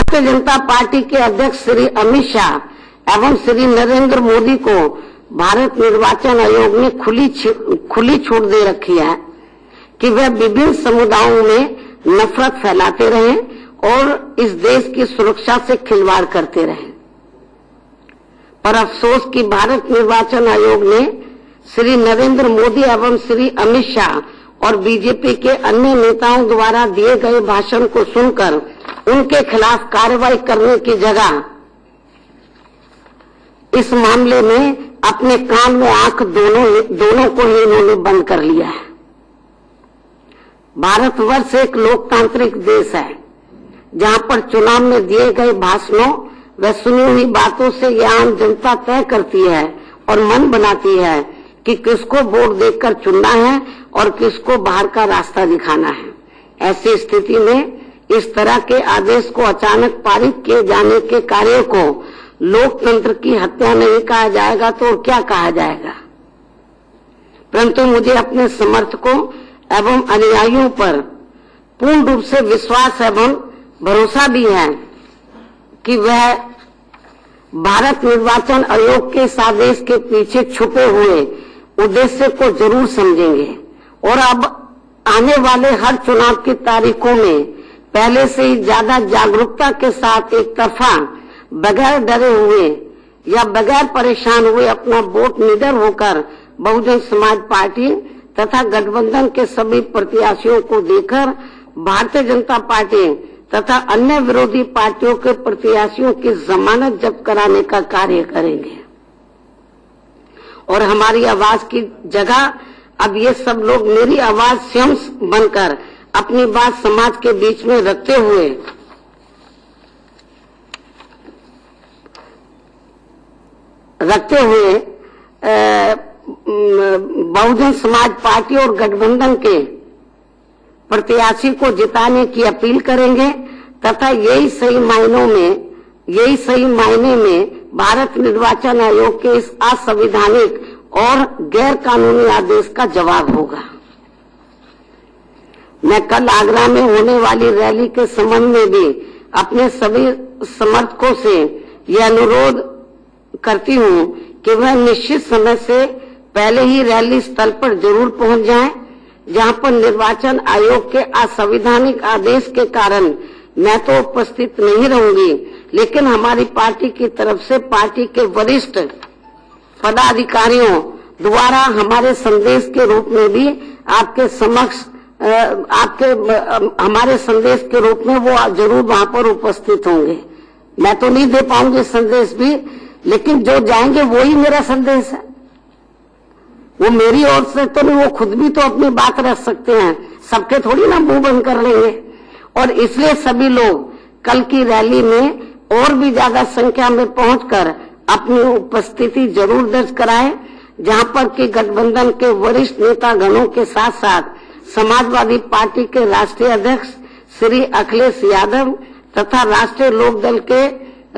Bharatiya Janata party के अध्यक्ष श्री अमित शाह एवं श्री नरेंद्र मोदी को भारत निर्वाचन आयोग ने खुली छूट दे रखी है कि वह विभिन्न समुदायों में नफरत फैलाते रहें और इस देश की सुरक्षा से खिलवाड़ करते रहें। पर अफसोस कि भारत निर्वाचन आयोग ने श्री नरेंद्र मोदी एवं श्री अमित शाह और बीजेपी के अन्य नेताओं द्वारा दिए गए भाषण को सुनकर उनके खिलाफ कार्रवाई करने की जगह इस मामले में अपने कान में आंख दोनों को ही इन्होंने बंद कर लिया है। भारतवर्ष एक लोकतांत्रिक देश है जहां पर चुनाव में दिए गए भाषणों व सुनी हुई बातों से यह आम जनता तय करती है और मन बनाती है कि किसको वोट देकर चुनना है और किसको बाहर का रास्ता दिखाना है। ऐसी स्थिति में इस तरह के आदेश को अचानक पारित किए जाने के कार्य को लोकतंत्र की हत्या नहीं कहा जाएगा तो क्या कहा जाएगा। परंतु मुझे अपने समर्थकों एवं अनुयायियों पर पूर्ण रूप से विश्वास एवं भरोसा भी है कि वह भारत निर्वाचन आयोग के इस आदेश के पीछे छुपे हुए उद्देश्य को जरूर समझेंगे और अब आने वाले हर चुनाव की तारीखों में पहले से ही ज्यादा जागरूकता के साथ एक तरफा बगैर डरे हुए या बगैर परेशान हुए अपना वोट निडर होकर बहुजन समाज पार्टी तथा गठबंधन के सभी प्रत्याशियों को देकर भारतीय जनता पार्टी तथा अन्य विरोधी पार्टियों के प्रत्याशियों की जमानत जब्त कराने का कार्य करेंगे। और हमारी आवाज की जगह अब ये सब लोग मेरी आवाज स्वयं बनकर अपनी बात समाज के बीच में रखते हुए बहुजन समाज पार्टी और गठबंधन के प्रत्याशी को जिताने की अपील करेंगे तथा यही सही मायने में भारत निर्वाचन आयोग के इस असंवैधानिक और गैर कानूनी आदेश का जवाब होगा। मैं कल आगरा में होने वाली रैली के संबंध में भी अपने सभी समर्थकों से यह अनुरोध करती हूं कि वह निश्चित समय से पहले ही रैली स्थल पर जरूर पहुंच जाएं, जहां पर निर्वाचन आयोग के असंवैधानिक आदेश के कारण मैं तो उपस्थित नहीं रहूंगी, लेकिन हमारी पार्टी की तरफ से पार्टी के वरिष्ठ पदाधिकारियों द्वारा हमारे संदेश के रूप में भी आपके समक्ष हमारे संदेश के रूप में वो जरूर वहां पर उपस्थित होंगे। मैं तो नहीं दे पाऊंगी संदेश भी, लेकिन जो जाएंगे वो ही मेरा संदेश है। वो मेरी ओर से तो नहीं, वो खुद भी तो अपनी बात रख सकते हैं, सबके थोड़ी ना मुंह बंद कर लेंगे। और इसलिए सभी लोग कल की रैली में और भी ज्यादा संख्या में पहुंचकर अपनी उपस्थिति जरूर दर्ज कराएं, जहां पर कि गठबंधन के वरिष्ठ नेता गणों के साथ साथ समाजवादी पार्टी के राष्ट्रीय अध्यक्ष श्री अखिलेश यादव तथा राष्ट्रीय लोकदल के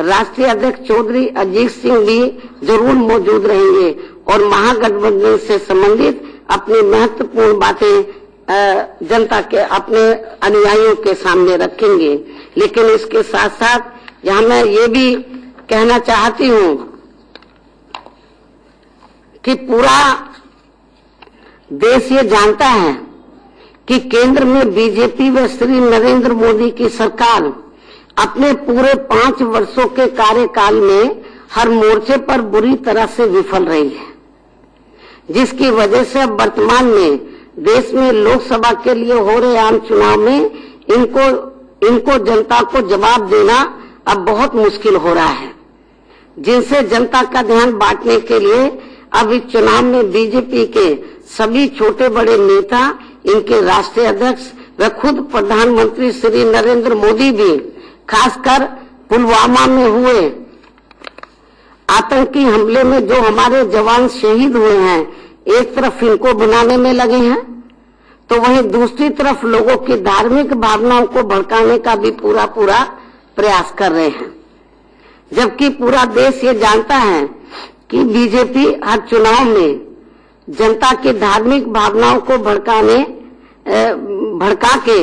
राष्ट्रीय अध्यक्ष चौधरी अजीत सिंह भी जरूर मौजूद रहेंगे और महागठबंधन से संबंधित अपनी महत्वपूर्ण बातें जनता के अपने अनुयायियों के सामने रखेंगे। लेकिन इसके साथ साथ यहाँ मैं ये भी कहना चाहती हूँ कि पूरा देश ये जानता है कि केंद्र में बीजेपी व श्री नरेंद्र मोदी की सरकार अपने पूरे 5 वर्षों के कार्यकाल में हर मोर्चे पर बुरी तरह से विफल रही है, जिसकी वजह से अब वर्तमान में देश में लोकसभा के लिए हो रहे आम चुनाव में इनको जनता को जवाब देना अब बहुत मुश्किल हो रहा है, जिनसे जनता का ध्यान बांटने के लिए अब इस चुनाव में बीजेपी के सभी छोटे बड़े नेता, इनके राष्ट्रीय अध्यक्ष व खुद प्रधानमंत्री श्री नरेंद्र मोदी भी खासकर पुलवामा में हुए आतंकी हमले में जो हमारे जवान शहीद हुए हैं, एक तरफ इनको बनाने में लगे हैं तो वहीं दूसरी तरफ लोगों की धार्मिक भावनाओं को भड़काने का भी पूरा प्रयास कर रहे हैं। जबकि पूरा देश ये जानता है कि बीजेपी हर चुनाव में जनता की धार्मिक भावनाओं को भड़का के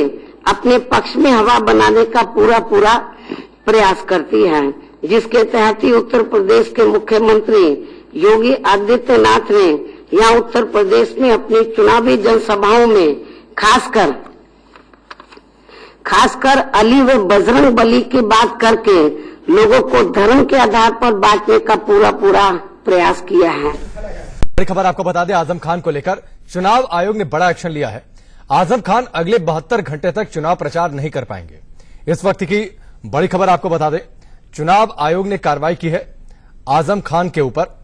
अपने पक्ष में हवा बनाने का पूरा प्रयास करती है, जिसके तहत ही उत्तर प्रदेश के मुख्यमंत्री योगी आदित्यनाथ ने यहाँ उत्तर प्रदेश में अपनी चुनावी जनसभाओं में खासकर अली व बजरंग बली की बात करके लोगों को धर्म के आधार पर बांटने का पूरा प्रयास किया है। बड़ी खबर आपको बता दें, आजम खान को लेकर चुनाव आयोग ने बड़ा एक्शन लिया है। आजम खान अगले 72 घंटे तक चुनाव प्रचार नहीं कर पाएंगे। इस वक्त की बड़ी खबर आपको बता दें, चुनाव आयोग ने कार्रवाई की है आजम खान के ऊपर।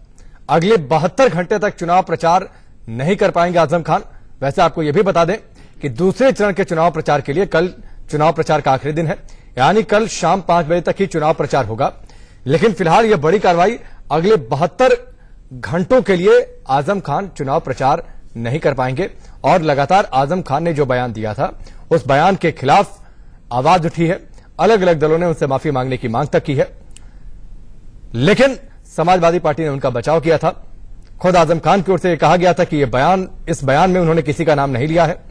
अगले 72 घंटे तक चुनाव प्रचार नहीं कर पाएंगे आजम खान। वैसे आपको यह भी बता दें कि दूसरे चरण के चुनाव प्रचार के लिए कल चुनाव प्रचार का आखिरी दिन है, यानी कल शाम 5 बजे तक ही चुनाव प्रचार होगा। लेकिन फिलहाल यह बड़ी कार्रवाई, अगले 72 घंटों के लिए आजम खान चुनाव प्रचार नहीं कर पाएंगे। और लगातार आजम खान ने जो बयान दिया था, उस बयान के खिलाफ आवाज उठी है। अलग अलग दलों ने उनसे माफी मांगने की मांग तक की है, लेकिन समाजवादी पार्टी ने उनका बचाव किया था। खुद आजम खान की ओर से कहा गया था कि इस बयान में उन्होंने किसी का नाम नहीं लिया है।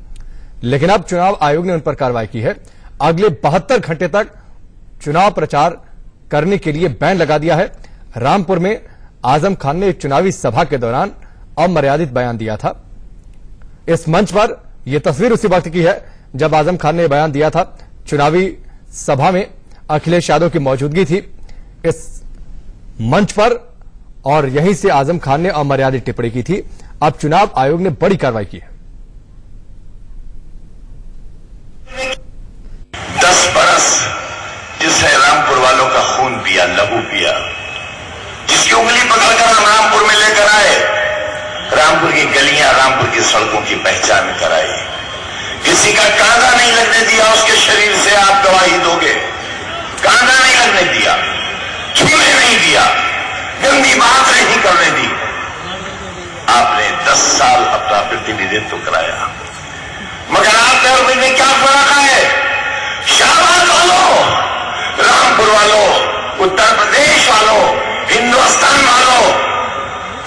लेकिन अब चुनाव आयोग ने उन पर कार्रवाई की है। अगले 72 घंटे तक चुनाव प्रचार करने के लिए बैन लगा दिया है। रामपुर में आजम खान ने एक चुनावी सभा के दौरान अमर्यादित बयान दिया था। इस मंच पर यह तस्वीर उसी वक्त की है जब आजम खान ने बयान दिया था। चुनावी सभा में अखिलेश यादव की मौजूदगी थी इस मंच पर, और यहीं से आजम खान ने अमर्यादित टिप्पणी की थी। अब चुनाव आयोग ने बड़ी कार्रवाई की है। 10 बरस जिसने रामपुर वालों का खून पिया, लहू पिया, जिसकी उंगली पकड़कर हम रामपुर में लेकर आए, रामपुर की गलियां, रामपुर की सड़कों की पहचान कराई, किसी का कांधा नहीं लगने दिया उसके शरीर से। आप गवाही दोगे, कांधा नहीं लगने दिया, छूने नहीं दिया, गंदी बात नहीं करने दी। आपने 10 साल अपना प्रतिनिधित्व कराया, मगर आपने में क्या फर्क है? शाहबाद वालों, रामपुर वालों, उत्तर प्रदेश वालों, हिंदुस्तान वालों,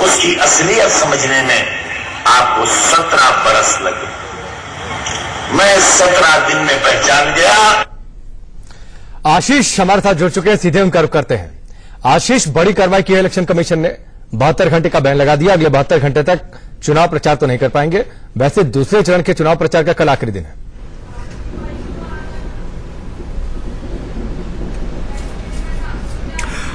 उसकी असलियत समझने में आपको 17 बरस लगे। मैं 17 दिन में पहचान गया। आशीष हमारे साथ जुड़ चुके हैं, सीधे उनका रुख करते हैं। आशीष, बड़ी कार्रवाई की है इलेक्शन कमीशन ने, 72 घंटे का बैन लगा दिया। अगले 72 घंटे तक चुनाव प्रचार तो नहीं कर पाएंगे। वैसे दूसरे चरण के चुनाव प्रचार का कल आखिरी दिन है।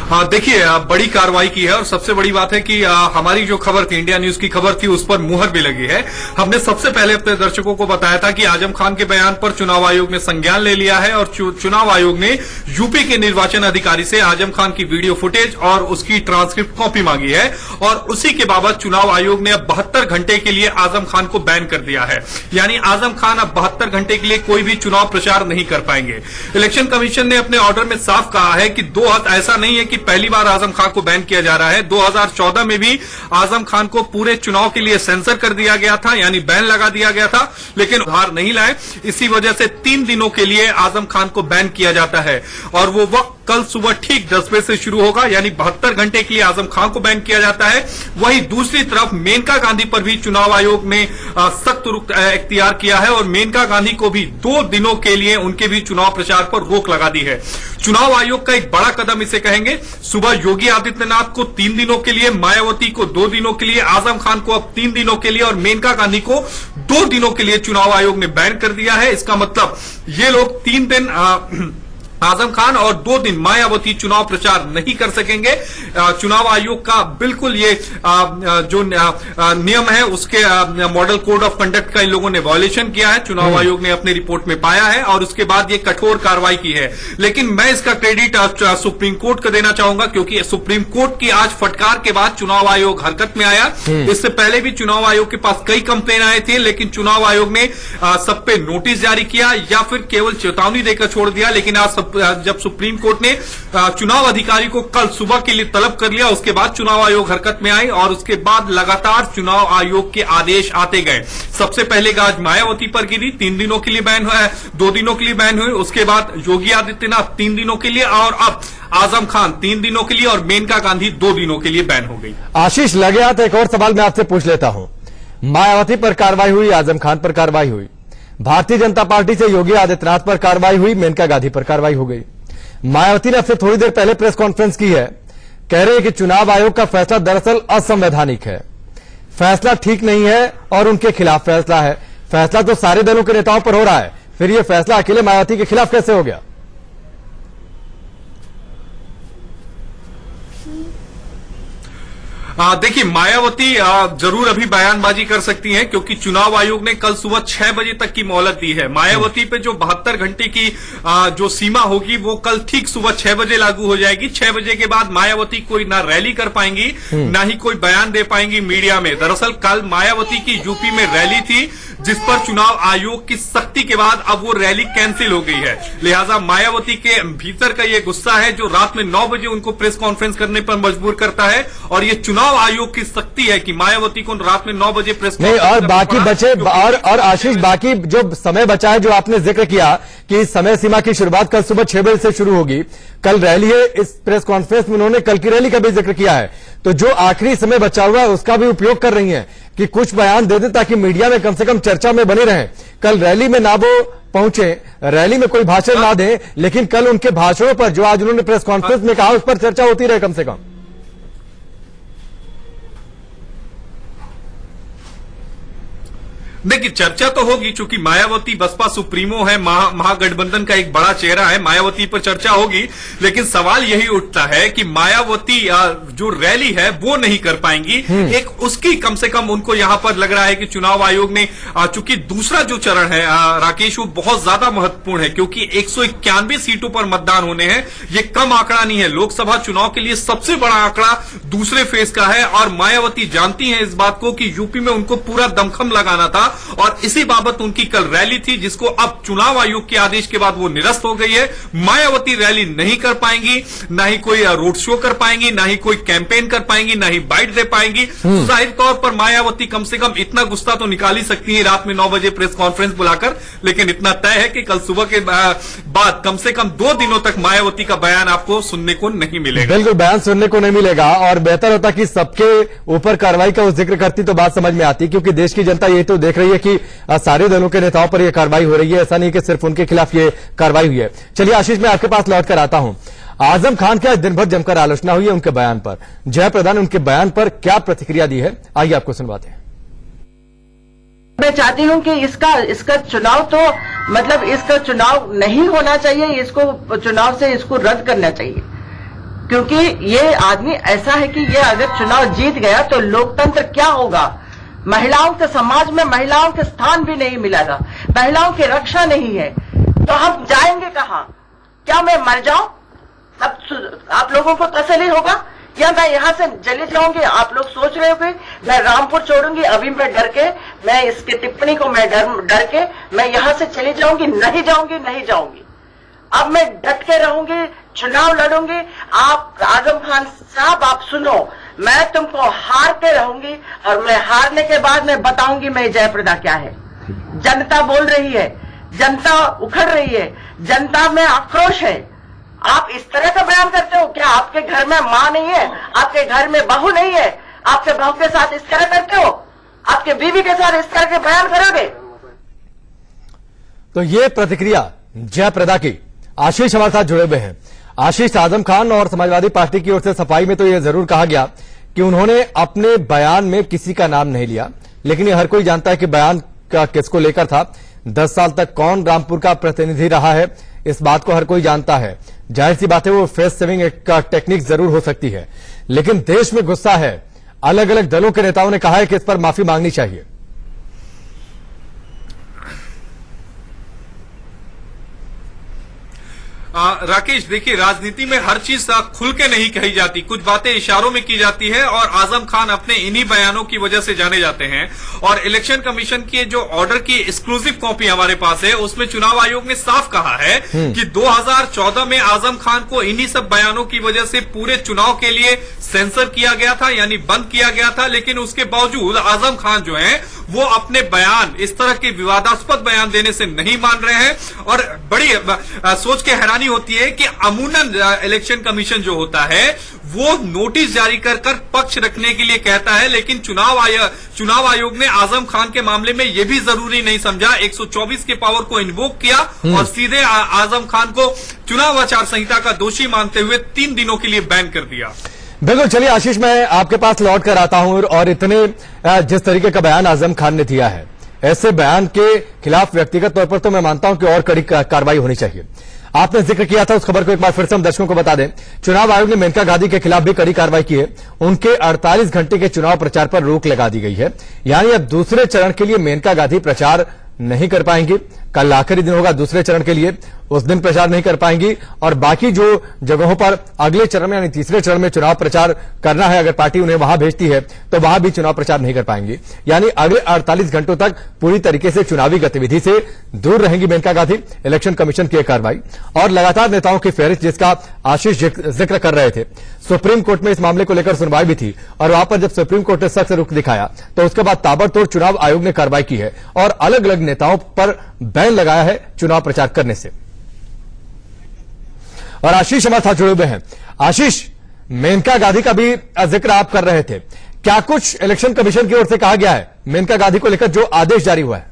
हाँ, देखिए बड़ी कार्रवाई की है और सबसे बड़ी बात है कि हमारी जो खबर थी, इंडिया न्यूज की खबर थी, उस पर मुहर भी लगी है। हमने सबसे पहले अपने दर्शकों को बताया था कि आजम खान के बयान पर चुनाव आयोग ने संज्ञान ले लिया है और चुनाव आयोग ने यूपी के निर्वाचन अधिकारी से आजम खान की वीडियो फुटेज और उसकी ट्रांसक्रिप्ट कॉपी मांगी है और उसी के बाबत चुनाव आयोग ने अब 72 घंटे के लिए आजम खान को बैन कर दिया है। यानी आजम खान अब 72 घंटे के लिए कोई भी चुनाव प्रचार नहीं कर पाएंगे। इलेक्शन कमीशन ने अपने ऑर्डर में साफ कहा है कि ऐसा नहीं है कि पहली बार आजम खान को बैन किया जा रहा है। 2014 में भी आजम खान को पूरे चुनाव के लिए सेंसर कर दिया गया था, यानी बैन लगा दिया गया था, लेकिन उधार नहीं लाए। इसी वजह से 3 दिनों के लिए आजम खान को बैन किया जाता है और वो वक्त कल सुबह ठीक 10 बजे से शुरू होगा, यानी 72 घंटे के लिए आजम खान को बैन किया जाता है। वहीं दूसरी तरफ मेनका गांधी पर भी चुनाव आयोग ने सख्त रुख इख्तियार किया है और मेनका गांधी को भी 2 दिनों के लिए उनके भी चुनाव प्रचार पर रोक लगा दी है। चुनाव आयोग का एक बड़ा कदम इसे कहेंगे। सुबह योगी आदित्यनाथ को 3 दिनों के लिए, मायावती को 2 दिनों के लिए, आजम खान को अब 3 दिनों के लिए और मेनका गांधी को 2 दिनों के लिए चुनाव आयोग ने बैन कर दिया है। इसका मतलब ये लोग 3 दिन आजम खान और 2 दिन मायावती चुनाव प्रचार नहीं कर सकेंगे। चुनाव आयोग का बिल्कुल ये जो नियम है उसके मॉडल कोड ऑफ कंडक्ट का इन लोगों ने वायलेशन किया है, चुनाव आयोग ने अपनी रिपोर्ट में पाया है और उसके बाद ये कठोर कार्रवाई की है। लेकिन मैं इसका क्रेडिट सुप्रीम कोर्ट को देना चाहूंगा, क्योंकि सुप्रीम कोर्ट की आज फटकार के बाद चुनाव आयोग हरकत में आया। इससे पहले भी चुनाव आयोग के पास कई कंप्लेन आए थे, लेकिन चुनाव आयोग ने सब पे नोटिस जारी किया या फिर केवल चेतावनी देकर छोड़ दिया। लेकिन आज जब सुप्रीम कोर्ट ने चुनाव अधिकारी को कल सुबह के लिए तलब कर लिया, उसके बाद चुनाव आयोग हरकत में आई और उसके बाद लगातार चुनाव आयोग के आदेश आते गए। सबसे पहले गाज मायावती पर गिरी, 3 दिनों के लिए बैन हुआ, 2 दिनों के लिए बैन हुई। उसके बाद योगी आदित्यनाथ 3 दिनों के लिए और अब आजम खान 3 दिनों के लिए और मेनका गांधी 2 दिनों के लिए बैन हो गई। आशीष, लगे हाथ एक और सवाल मैं आपसे पूछ लेता हूं। मायावती पर कार्रवाई हुई, आजम खान पर कार्रवाई हुई, भारतीय जनता पार्टी से योगी आदित्यनाथ पर कार्रवाई हुई, मेनका गांधी पर कार्रवाई हो गई। मायावती ने अब से थोड़ी देर पहले प्रेस कॉन्फ्रेंस की है, कह रहे हैं कि चुनाव आयोग का फैसला दरअसल असंवैधानिक है, फैसला ठीक नहीं है और उनके खिलाफ फैसला है। फैसला तो सारे दलों के नेताओं पर हो रहा है, फिर यह फैसला अकेले मायावती के खिलाफ कैसे हो गया? देखिए, मायावती जरूर अभी बयानबाजी कर सकती हैं, क्योंकि चुनाव आयोग ने कल सुबह 6 बजे तक की मोहलत दी है। मायावती पे जो 72 घंटे की जो सीमा होगी वो कल ठीक सुबह 6 बजे लागू हो जाएगी। 6 बजे के बाद मायावती कोई ना रैली कर पाएंगी, ना ही कोई बयान दे पाएंगी मीडिया में। दरअसल कल मायावती की यूपी में रैली थी, जिस पर चुनाव आयोग की सख्ती के बाद अब वो रैली कैंसिल हो गई है। लिहाजा मायावती के भीतर का ये गुस्सा है जो रात में 9 बजे उनको प्रेस कॉन्फ्रेंस करने पर मजबूर करता है, और ये चुनाव आयोग की सख्ती है कि मायावती को रात में 9 बजे प्रेस नहीं, और बाकी बचे और आशीष, बाकी जो समय बचा है, जो आपने जिक्र किया कि समय सीमा की शुरुआत कल सुबह 6 बजे से शुरू होगी, कल रैली है। इस प्रेस कॉन्फ्रेंस में उन्होंने कल की रैली का भी जिक्र किया है, तो जो आखिरी समय बचा हुआ है उसका भी उपयोग कर रही हैं कि कुछ बयान दे दें ताकि मीडिया में कम से कम चर्चा में बने रहें। कल रैली में ना वो पहुंचे, रैली में कोई भाषण ना दें, लेकिन कल उनके भाषणों पर जो आज उन्होंने प्रेस कॉन्फ्रेंस में कहा उस पर चर्चा होती रहे कम से कम। देखिए, चर्चा तो होगी, चूंकि मायावती बसपा सुप्रीमो है, महागठबंधन का एक बड़ा चेहरा है, मायावती पर चर्चा होगी। लेकिन सवाल यही उठता है कि मायावती जो रैली है वो नहीं कर पाएंगी। एक उसकी कम से कम उनको यहां पर लग रहा है कि चुनाव आयोग ने, चूंकि दूसरा जो चरण है राकेश, वो बहुत ज्यादा महत्वपूर्ण है, क्योंकि 191 सीटों पर मतदान होने हैं। ये कम आंकड़ा नहीं है, लोकसभा चुनाव के लिए सबसे बड़ा आंकड़ा दूसरे फेज का है। और मायावती जानती है इस बात को कि यूपी में उनको पूरा दमखम लगाना था, और इसी बाबत उनकी कल रैली थी, जिसको अब चुनाव आयोग के आदेश के बाद वो निरस्त हो गई है। मायावती रैली नहीं कर पाएंगी, ना ही कोई रोड शो कर पाएंगी, ना ही कोई कैंपेन कर पाएंगी, ना ही बाइट दे पाएंगी। तो जाहिर तौर पर मायावती कम से कम इतना गुस्सा तो निकाल ही सकती है रात में 9 बजे प्रेस कॉन्फ्रेंस बुलाकर। लेकिन इतना तय है कि कल सुबह के बाद कम से कम 2 दिनों तक मायावती का बयान आपको सुनने को नहीं मिलेगा। बिल्कुल, बयान सुनने को नहीं मिलेगा, और बेहतर होता कि सबके ऊपर कार्रवाई का वो जिक्र करती तो बात समझ में आती, क्योंकि देश की जनता ये तो देख रही है कि सारे दलों के नेताओं पर यह कार्रवाई हो रही है, ऐसा नहीं कि सिर्फ उनके खिलाफ ये कार्रवाई हुई है। चलिए आशीष, मैं आपके पास लौट कर आता हूं। आजम खान की आज दिन भर जमकर आलोचना हुई है उनके बयान पर। जयप्रदा ने उनके बयान पर क्या प्रतिक्रिया दी है, आइए आपको सुनवाते हैं। मैं चाहती हूं कि इसका चुनाव तो मतलब इसका चुनाव नहीं होना चाहिए, इसको चुनाव से इसको रद्द करना चाहिए, क्योंकि ये आदमी ऐसा है कि ये अगर चुनाव जीत गया तो लोकतंत्र क्या होगा। महिलाओं के समाज में महिलाओं के स्थान भी नहीं मिलेगा, महिलाओं की रक्षा नहीं है, तो हम जाएंगे कहां? क्या मैं मर जाऊं तब आप लोगों को तसल्ली होगा, या मैं यहां से चली जाऊंगी? आप लोग सोच रहे होंगे मैं रामपुर छोड़ूंगी, अभी मैं डर के, मैं इसकी टिप्पणी को मैं डर के मैं यहां से चली जाऊंगी? नहीं जाऊंगी, नहीं जाऊंगी। अब मैं डट के रहूंगी, चुनाव लड़ूंगी। आप आजम खान साहब, आप सुनो, मैं तुमको हार के रहूंगी, और मैं हारने के बाद मैं बताऊंगी मैं जयप्रदा क्या है। जनता बोल रही है, जनता उखड़ रही है, जनता में आक्रोश है। आप इस तरह का बयान करते हो? क्या आपके घर में माँ नहीं है? आपके घर में बहू नहीं है? आपके बहू के साथ इस तरह करते हो? आपके बीवी के साथ इस तरह के बयान करोगे? तो ये प्रतिक्रिया जयप्रदा की। आशीष हमारे साथ जुड़े हुए हैं। आशीष, आजम खान और समाजवादी पार्टी की ओर से सफाई में तो यह जरूर कहा गया कि उन्होंने अपने बयान में किसी का नाम नहीं लिया, लेकिन ये हर कोई जानता है कि बयान का किसको लेकर था। 10 साल तक कौन रामपुर का प्रतिनिधि रहा है, इस बात को हर कोई जानता है। जाहिर सी बात है वो फेस सेविंग का टेक्निक जरूर हो सकती है, लेकिन देश में गुस्सा है। अलग अलग दलों के नेताओं ने कहा है कि इस पर माफी मांगनी चाहिए। राकेश, देखिए, राजनीति में हर चीज खुल के नहीं कही जाती, कुछ बातें इशारों में की जाती है, और आजम खान अपने इन्हीं बयानों की वजह से जाने जाते हैं। और इलेक्शन कमीशन के जो ऑर्डर की एक्सक्लूसिव कॉपी हमारे पास है, उसमें चुनाव आयोग ने साफ कहा है कि 2014 में आजम खान को इन्हीं सब बयानों की वजह से पूरे चुनाव के लिए सेंसर किया गया था, यानी बंद किया गया था। लेकिन उसके बावजूद आजम खान जो है वो अपने बयान, इस तरह के विवादास्पद बयान देने से नहीं मान रहे हैं। और बड़ी सोच के हैरानी कहानी होती है कि अमूमन इलेक्शन कमीशन जो होता है वो नोटिस जारी कर पक्ष रखने के लिए कहता है, लेकिन चुनाव आयोग ने आजम खान के मामले में यह भी जरूरी नहीं समझा, 124 के पावर को इन्वोक किया और सीधे आजम खान को चुनाव आचार संहिता का दोषी मानते हुए 3 दिनों के लिए बैन कर दिया। बिल्कुल, चलिए आशीष, मैं आपके पास लौट कर आता हूं और इतने जिस तरीके का बयान आजम खान ने दिया है, ऐसे बयान के खिलाफ व्यक्तिगत तौर पर तो मैं मानता हूं कि और कड़ी कार्रवाई होनी चाहिए। आपने जिक्र किया था, उस खबर को एक बार फिर से हम दर्शकों को बता दें। चुनाव आयोग ने मेनका गांधी के खिलाफ भी कड़ी कार्रवाई की है। उनके 48 घंटे के चुनाव प्रचार पर रोक लगा दी गई है, यानी अब दूसरे चरण के लिए मेनका गांधी प्रचार नहीं कर पाएंगी। कल आखिरी दिन होगा दूसरे चरण के लिए, उस दिन प्रचार नहीं कर पाएंगी और बाकी जो जगहों पर अगले चरण में यानी तीसरे चरण में चुनाव प्रचार करना है, अगर पार्टी उन्हें वहां भेजती है तो वहां भी चुनाव प्रचार नहीं कर पाएंगी। यानी अगले 48 घंटों तक पूरी तरीके से चुनावी गतिविधि से दूर रहेंगी मेनका गांधी। इलेक्शन कमीशन की कार्रवाई और लगातार नेताओं की फेहरिस्त, जिसका आशीष जिक्र कर रहे थे। सुप्रीम कोर्ट में इस मामले को लेकर सुनवाई भी थी और वहां पर जब सुप्रीम कोर्ट ने सख्त रुख दिखाया तो उसके बाद ताबड़तोड़ चुनाव आयोग ने कार्रवाई की है और अलग अलग नेताओं पर बैन लगाया है चुनाव प्रचार करने से। और आशीष हमारे साथ जुड़े हुए हैं। आशीष, मेनका गांधी का भी जिक्र आप कर रहे थे, क्या कुछ इलेक्शन कमीशन की ओर से कहा गया है मेनका गांधी को लेकर जो आदेश जारी हुआ है?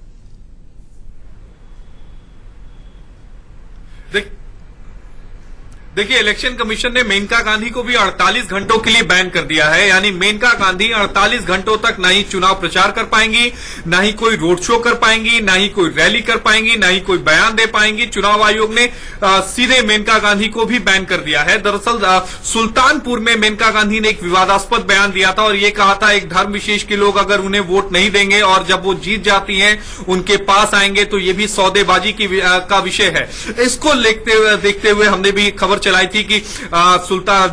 देखिए, इलेक्शन कमीशन ने मेनका गांधी को भी 48 घंटों के लिए बैन कर दिया है। यानी मेनका गांधी 48 घंटों तक ना ही चुनाव प्रचार कर पाएंगी, ना ही कोई रोड शो कर पाएंगी, ना ही कोई रैली कर पाएंगी, ना ही कोई बयान दे पाएंगी। चुनाव आयोग ने सीधे मेनका गांधी को भी बैन कर दिया है। दरअसल सुल्तानपुर में मेनका गांधी ने एक विवादास्पद बयान दिया था और ये कहा था एक धर्म विशेष के लोग अगर उन्हें वोट नहीं देंगे और जब वो जीत जाती हैं उनके पास आएंगे तो ये भी सौदेबाजी का विषय है। इसको देखते हुए हमने भी खबर चलाई थी कि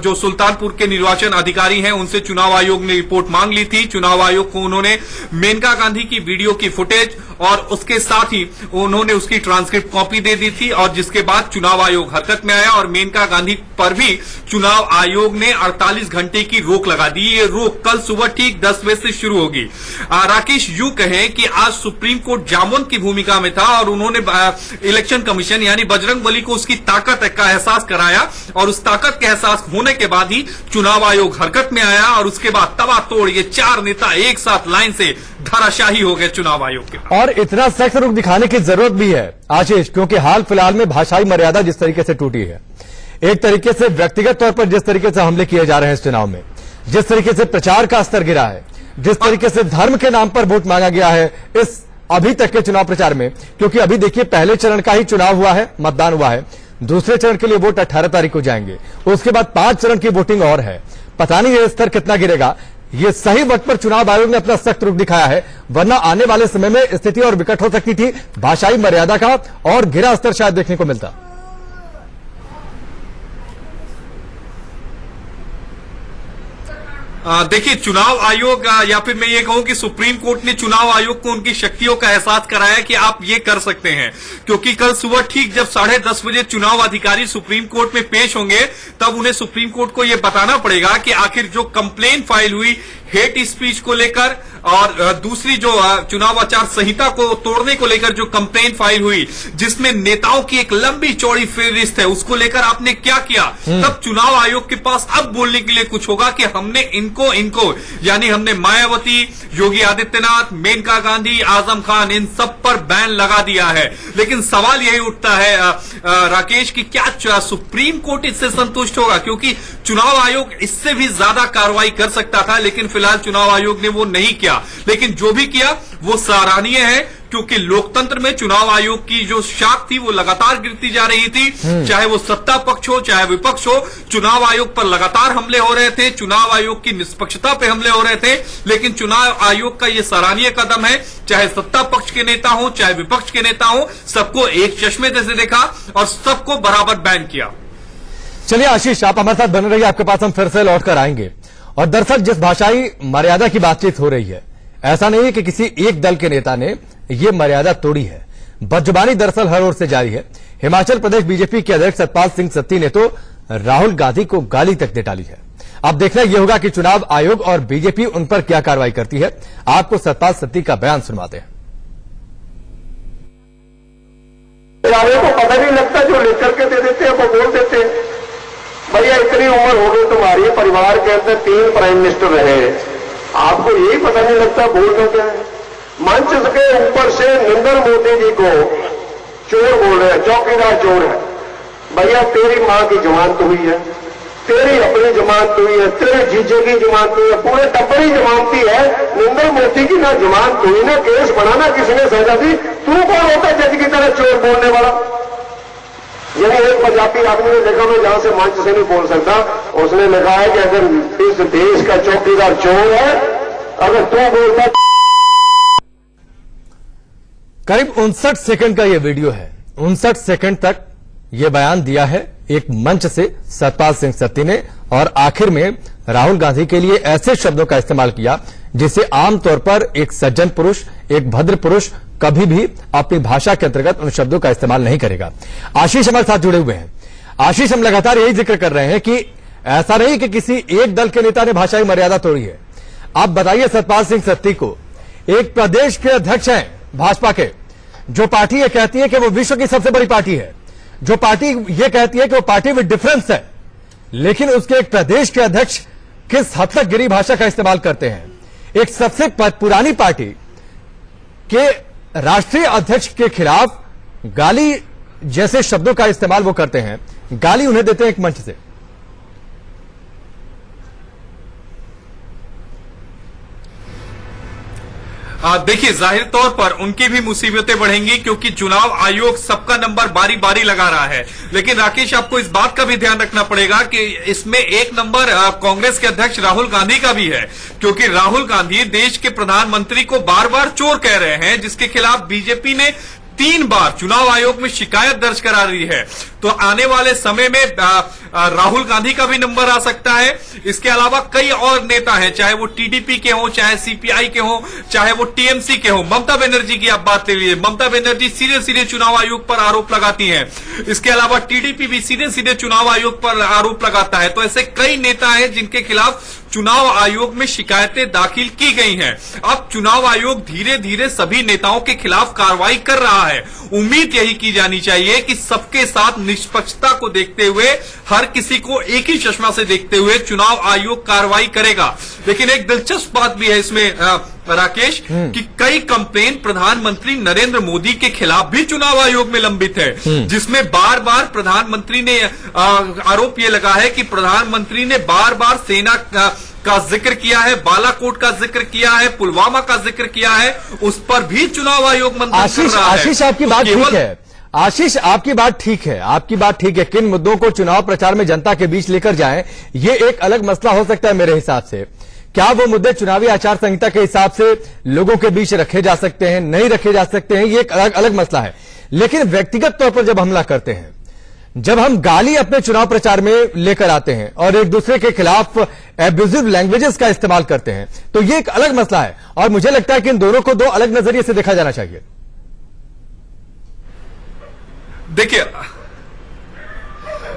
जो सुल्तानपुर के निर्वाचन अधिकारी हैं उनसे चुनाव आयोग ने रिपोर्ट मांग ली थी। चुनाव आयोग को उन्होंने मेनका गांधी की वीडियो की फुटेज और उसके साथ ही उन्होंने उसकी ट्रांसक्रिप्ट कॉपी दे दी थी और जिसके बाद चुनाव आयोग हरकत में आया और मेनका गांधी पर भी चुनाव आयोग ने 48 घंटे की रोक लगा दी। ये रोक कल सुबह ठीक 10 बजे से शुरू होगी। राकेश, यूं कहें कि आज सुप्रीम कोर्ट जामुन की भूमिका में था और उन्होंने इलेक्शन कमीशन यानी बजरंगबली को उसकी ताकत का एहसास कराया और उस ताकत के एहसास होने के बाद ही चुनाव आयोग हरकत में आया और उसके बाद तबातोड़ ये 4 नेता एक साथ लाइन से धराशाही हो गए चुनाव आयोग के। और इतना सख्त रुख दिखाने की जरूरत भी है आशीष, क्योंकि हाल फिलहाल में भाषाई मर्यादा जिस तरीके से टूटी है, एक तरीके से व्यक्तिगत तौर पर जिस तरीके से हमले किए जा रहे हैं इस चुनाव में, जिस तरीके से प्रचार का स्तर गिरा है, जिस तरीके से धर्म के नाम पर वोट मांगा गया है इस अभी तक के चुनाव प्रचार में, क्योंकि अभी देखिए पहले चरण का ही चुनाव हुआ है, मतदान हुआ है, दूसरे चरण के लिए वोट 18 तारीख को जाएंगे, उसके बाद 5 चरण की वोटिंग और है। पता नहीं ये स्तर कितना गिरेगा। ये सही वक्त पर चुनाव आयोग ने अपना सख्त रुख दिखाया है, वरना आने वाले समय में स्थिति और विकट हो सकती थी। भाषाई मर्यादा का और गिरा स्तर शायद देखने को मिलता। देखिए, चुनाव आयोग या फिर मैं ये कहूं कि सुप्रीम कोर्ट ने चुनाव आयोग को उनकी शक्तियों का एहसास कराया कि आप ये कर सकते हैं, क्योंकि कल सुबह ठीक जब 10:30 बजे चुनाव अधिकारी सुप्रीम कोर्ट में पेश होंगे तब उन्हें सुप्रीम कोर्ट को यह बताना पड़ेगा कि आखिर जो कंप्लेन फाइल हुई हेट स्पीच को लेकर और दूसरी जो चुनाव आचार संहिता को तोड़ने को लेकर जो कंप्लेन फाइल हुई जिसमें नेताओं की एक लंबी चौड़ी फेहरिस्त है, उसको लेकर आपने क्या किया। तब चुनाव आयोग के पास अब बोलने के लिए कुछ होगा कि हमने इनको यानी हमने मायावती, योगी आदित्यनाथ, मेनका गांधी, आजम खान, इन सब पर बैन लगा दिया है। लेकिन सवाल यही उठता है राकेश कि क्या सुप्रीम कोर्ट इससे संतुष्ट होगा, क्योंकि चुनाव आयोग इससे भी ज्यादा कार्रवाई कर सकता था, लेकिन फिलहाल चुनाव आयोग ने वो नहीं किया। लेकिन जो भी किया वो सराहनीय है, क्योंकि लोकतंत्र में चुनाव आयोग की जो शाख थी वो लगातार गिरती जा रही थी, चाहे वो सत्ता पक्ष हो चाहे विपक्ष हो। चुनाव आयोग पर लगातार हमले हो रहे थे, चुनाव आयोग की निष्पक्षता पे हमले हो रहे थे, लेकिन चुनाव आयोग का ये सराहनीय कदम है। चाहे सत्ता पक्ष के नेता हो चाहे विपक्ष के नेता हो, सबको एक चश्मे से देखा और सबको बराबर बैन किया। चलिए आशीष, आप हमारे साथ बने रहिए, आपके पास हम फिर से लौट कर आएंगे। और दरअसल जिस भाषाई मर्यादा की बातचीत हो रही है, ऐसा नहीं है कि किसी एक दल के नेता ने यह मर्यादा तोड़ी है। बदजुबानी दरअसल हर ओर से जारी है। हिमाचल प्रदेश बीजेपी के अध्यक्ष सतपाल सिंह सत्ती ने तो राहुल गांधी को गाली तक दे डाली है। अब देखना यह होगा कि चुनाव आयोग और बीजेपी उन पर क्या कार्रवाई करती है। आपको सतपाल सत्ती का बयान सुनवाते हैं। को पता नहीं लगता, जो लेकर के दे देते हैं वो इतनी उम्र हो गई तुम्हारी, परिवार के अंदर 3 प्राइम मिनिस्टर रहे, आपको यही पता नहीं लगता बोल रहे क्या है? मंच के ऊपर से नरेंद्र मोदी जी को चोर बोल रहे हैं, चौकीदार चोर है। भैया तेरी मां की जमानत हुई है, तेरी अपनी जमानत हुई है, तेरे जीजे की जमानत हुई है, पूरे टब्बर की जमानती है। नरेंद्र मोदी की ना जमानत हुई, ना केस बनाना किसने सजा दी। तू कौन होता है जज की तरह चोर बोलने वाला? यही एक पंजाबी आदमी ने देखा, मैं जहां से मंच से नहीं बोल सकता, उसने लिखा है कि अगर इस देश का चौकीदार चोर है, अगर तू बोलता। करीब 59 सेकंड का यह वीडियो है। 59 सेकंड तक यह बयान दिया है एक मंच से सतपाल सिंह सत्ती ने, और आखिर में राहुल गांधी के लिए ऐसे शब्दों का इस्तेमाल किया जिसे आमतौर पर एक सज्जन पुरुष, एक भद्र पुरुष कभी भी अपनी भाषा के अंतर्गत उन शब्दों का इस्तेमाल नहीं करेगा। आशीष हमारे साथ जुड़े हुए हैं। आशीष, हम लगातार यही जिक्र कर रहे हैं कि ऐसा नहीं कि किसी एक दल के नेता ने भाषाई मर्यादा तोड़ी है। आप बताइए, सतपाल सिंह सत्ती को एक प्रदेश के अध्यक्ष हैं भाजपा के, जो पार्टी ये कहती है कि वो विश्व की सबसे बड़ी पार्टी है, जो पार्टी ये कहती है कि वो पार्टी विद डिफरेंस है, लेकिन उसके एक प्रदेश के अध्यक्ष किस हद तक गिरी भाषा का इस्तेमाल करते हैं। एक सबसे पुरानी पार्टी के राष्ट्रीय अध्यक्ष के खिलाफ गाली जैसे शब्दों का इस्तेमाल वो करते हैं, गाली उन्हें देते हैं एक मंच से। देखिए, जाहिर तौर पर उनकी भी मुसीबतें बढ़ेंगी, क्योंकि चुनाव आयोग सबका नंबर बारी बारी लगा रहा है। लेकिन राकेश, आपको इस बात का भी ध्यान रखना पड़ेगा कि इसमें एक नंबर कांग्रेस के अध्यक्ष राहुल गांधी का भी है, क्योंकि राहुल गांधी देश के प्रधानमंत्री को बार बार चोर कह रहे हैं, जिसके खिलाफ बीजेपी ने 3 बार चुनाव आयोग में शिकायत दर्ज करा रही है। तो आने वाले समय में राहुल गांधी का भी नंबर आ सकता है। इसके अलावा कई और नेता हैं, चाहे वो टीडीपी के हों, चाहे सीपीआई के हों, चाहे वो टीएमसी के हों। ममता बनर्जी की आप बात ले लीजिए, ममता बनर्जी सीधे सीधे चुनाव आयोग पर आरोप लगाती हैं। इसके अलावा टीडीपी भी सीधे सीधे चुनाव आयोग पर आरोप लगाता है। तो ऐसे कई नेता हैं जिनके खिलाफ चुनाव आयोग में शिकायतें दाखिल की गई हैं। अब चुनाव आयोग धीरे धीरे सभी नेताओं के खिलाफ कार्रवाई कर रहा है। उम्मीद यही की जानी चाहिए कि सबके साथ निष्पक्षता को देखते हुए, हर किसी को एक ही चश्मा से देखते हुए चुनाव आयोग कार्रवाई करेगा। लेकिन एक दिलचस्प बात भी है इसमें राकेश, कि कई कंप्लेन प्रधानमंत्री नरेंद्र मोदी के खिलाफ भी चुनाव आयोग में लंबित है, जिसमें बार बार प्रधानमंत्री ने आरोप यह लगा है कि प्रधानमंत्री ने बार बार सेना का जिक्र किया है, बालाकोट का जिक्र किया है, पुलवामा का जिक्र किया है, उस पर भी चुनाव आयोग मंथन कर रहा है। आशीष, आपकी बात ठीक है। आशीष, आपकी बात ठीक है, आपकी बात ठीक है। किन मुद्दों को चुनाव प्रचार में जनता के बीच लेकर जाएं, ये एक अलग मसला हो सकता है मेरे हिसाब से। क्या वो मुद्दे चुनावी आचार संहिता के हिसाब से लोगों के बीच रखे जा सकते हैं, नहीं रखे जा सकते हैं, ये एक अलग मसला है। लेकिन व्यक्तिगत तौर पर जब हमला करते हैं, जब हम गाली अपने चुनाव प्रचार में लेकर आते हैं और एक दूसरे के खिलाफ एब्यूजिव लैंग्वेजेस का इस्तेमाल करते हैं, तो ये एक अलग मसला है। और मुझे लगता है कि इन दोनों को 2 अलग नजरिए से देखा जाना चाहिए। देखिए,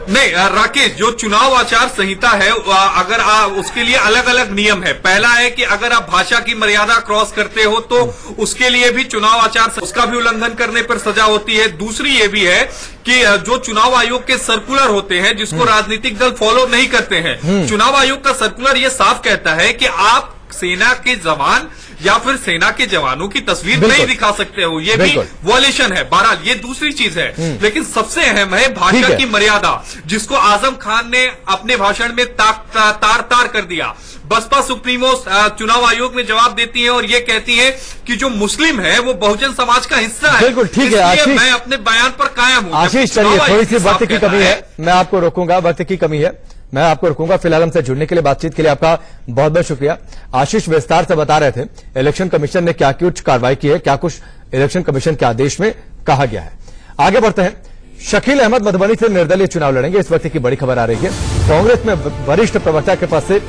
नहीं राकेश, जो चुनाव आचार संहिता है, अगर उसके लिए अलग अलग नियम है। पहला है कि अगर आप भाषा की मर्यादा क्रॉस करते हो तो उसके लिए भी चुनाव आचार, उसका भी उल्लंघन करने पर सजा होती है। दूसरी ये भी है कि जो चुनाव आयोग के सर्कुलर होते हैं, जिसको राजनीतिक दल फॉलो नहीं करते हैं, चुनाव आयोग का सर्कुलर ये साफ कहता है कि आप सेना के जवान या फिर सेना के जवानों की तस्वीर नहीं दिखा सकते हो, ये भी वॉयलेशन है। बहरहाल ये दूसरी चीज है। लेकिन सबसे अहम है भाषा की मर्यादा, जिसको आजम खान ने अपने भाषण में तार कर दिया। बसपा सुप्रीमो चुनाव आयोग में जवाब देती है और ये कहती है कि जो मुस्लिम है वो बहुजन समाज का हिस्सा है। बिल्कुल ठीक है आशीष, मैं अपने बयान पर कायम हूं। आशीष, चलिए, थोड़ी सी वक्त की कमी है, मैं आपको रोकूंगा, वक्त की कमी है, मैं आपको रुकूंगा। फिलहाल हमसे जुड़ने के लिए, बातचीत के लिए आपका बहुत बहुत शुक्रिया। आशीष विस्तार से बता रहे थे इलेक्शन कमीशन ने क्या कुछ कार्रवाई की है, क्या कुछ इलेक्शन कमीशन के आदेश में कहा गया है। आगे बढ़ते हैं। शकील अहमद मधुबनी से निर्दलीय चुनाव लड़ेंगे, इस वक्त की बड़ी खबर आ रही है। कांग्रेस में वरिष्ठ प्रवक्ता के पद से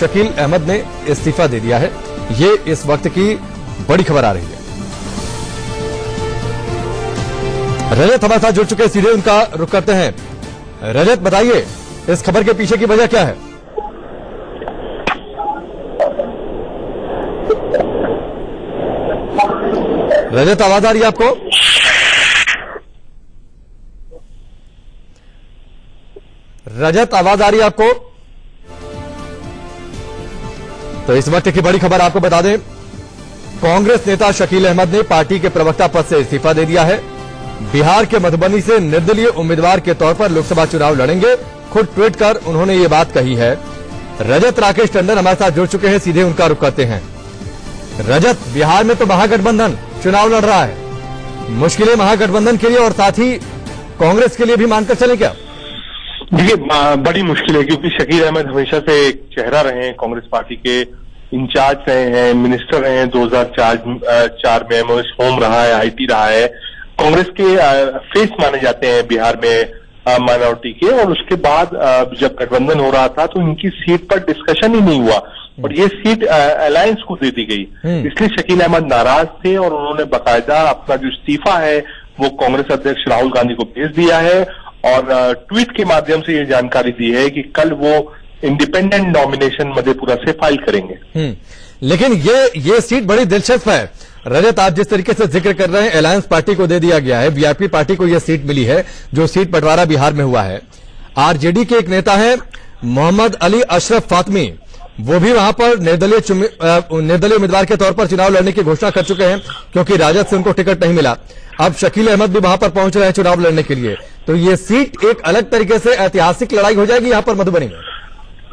शकील अहमद ने इस्तीफा दे दिया है, ये इस वक्त की बड़ी खबर आ रही है। रजत हमारे साथ जुड़ चुके हैं, सीधे उनका रुख करते हैं। रजत, बताइए इस खबर के पीछे की वजह क्या है? रजत, आवाज आ रही है आपको? रजत, आवाज आ रही है आपको? तो इस वक्त की बड़ी खबर आपको बता दें, कांग्रेस नेता शकील अहमद ने पार्टी के प्रवक्ता पद से इस्तीफा दे दिया है। बिहार के मधुबनी से निर्दलीय उम्मीदवार के तौर पर लोकसभा चुनाव लड़ेंगे। खुद ट्वीट कर उन्होंने ये बात कही है। रजत राकेश टंडन हमारे साथ जुड़ चुके हैं, सीधे उनका रुख करते हैं। रजत, बिहार में तो महागठबंधन चुनाव लड़ रहा है, मुश्किलें महागठबंधन के लिए और साथ ही कांग्रेस के लिए भी मानकर चले क्या? देखिए, बड़ी मुश्किल है क्योंकि शकील अहमद हमेशा से एक चेहरा रहे हैं, कांग्रेस पार्टी के इंचार्ज रहे हैं, मिनिस्टर रहे हैं 2004 में, एमओएस होम रहा है, आईटी रहा है, कांग्रेस के फेस माने जाते हैं बिहार में माइनॉरिटी के। और उसके बाद जब गठबंधन हो रहा था तो इनकी सीट पर डिस्कशन ही नहीं हुआ और ये सीट अलायंस को दे दी गई, इसलिए शकील अहमद नाराज थे और उन्होंने बाकायदा अपना जो इस्तीफा है वो कांग्रेस अध्यक्ष राहुल गांधी को भेज दिया है और ट्वीट के माध्यम से ये जानकारी दी है कि कल वो इंडिपेंडेंट नॉमिनेशन मधेपुरा से फाइल करेंगे। लेकिन ये सीट बड़ी दिलचस्प है रजत, आप जिस तरीके से जिक्र कर रहे हैं, अलायंस पार्टी को दे दिया गया है, वीआईपी पार्टी को यह सीट मिली है जो सीट बंटवारा बिहार में हुआ है। आरजेडी के एक नेता है मोहम्मद अली अशरफ फातमी, वो भी वहां पर निर्दलीय उम्मीदवार के तौर पर चुनाव लड़ने की घोषणा कर चुके हैं क्योंकि राजद से उनको टिकट नहीं मिला। अब शकील अहमद भी वहां पर पहुंच रहे हैं चुनाव लड़ने के लिए, तो ये सीट एक अलग तरीके से ऐतिहासिक लड़ाई हो जाएगी यहां पर मधुबनी में।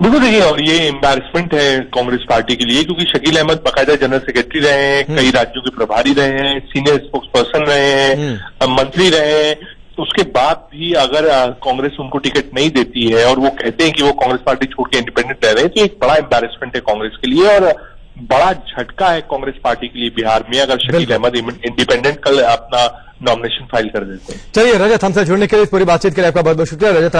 बिल्कुल देखिए, और ये एम्बैरेसमेंट है कांग्रेस पार्टी के लिए क्योंकि शकील अहमद बाकायदा जनरल सेक्रेटरी रहे हैं, कई राज्यों के प्रभारी रहे हैं, सीनियर स्पोक्स पर्सन रहे हैं, मंत्री रहे हैं। उसके बाद भी अगर कांग्रेस उनको टिकट नहीं देती है और वो कहते हैं कि वो कांग्रेस पार्टी छोड़ के इंडिपेंडेंट रह रहे हैं, तो एक बड़ा एम्बैरेसमेंट है कांग्रेस के लिए और बड़ा झटका है कांग्रेस पार्टी के लिए बिहार में अगर शकील अहमद इंडिपेंडेंट कल अपना नॉमिनेशन फाइल कर देते हैं। चलिए रजत, हमसे जुड़ने के लिए इस पूरी बातचीत के लिए आपका बहुत बहुत शुक्रिया रजत।